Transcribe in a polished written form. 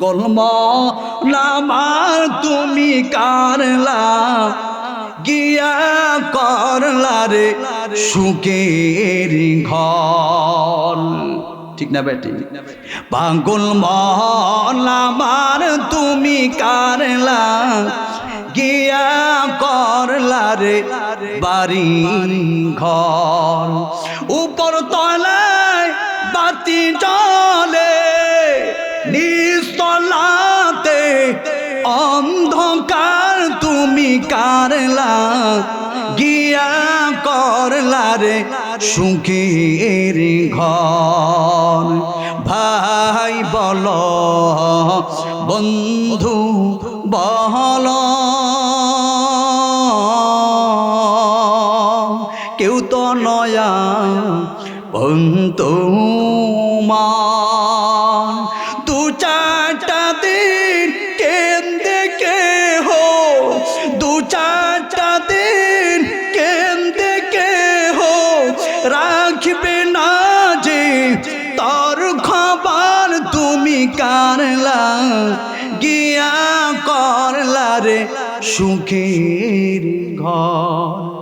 কলম নামার তুমি কারলা গিয়া করলা রে সুখের ঘর। ঠিক না বেটি? পাগল মনামার তুমি কারলা গিয়া করলা রে বাড়ি ঘর। উপর তলায় বাতি জ্বলে নিস্তলাতে অন্ধকার তুমি কারলা গিয়া করলা রে সুখের ঘর। ভাই বল বন্ধু বল কেউ তো নয়া বন্ধু দু চারটা দিন কেন্দে কে হো, দু চারটা দিন কেন্দে কে হো রাখবে না যে তোর খবর তুমি কারলা গিয়া করলা রে সুখের ঘর।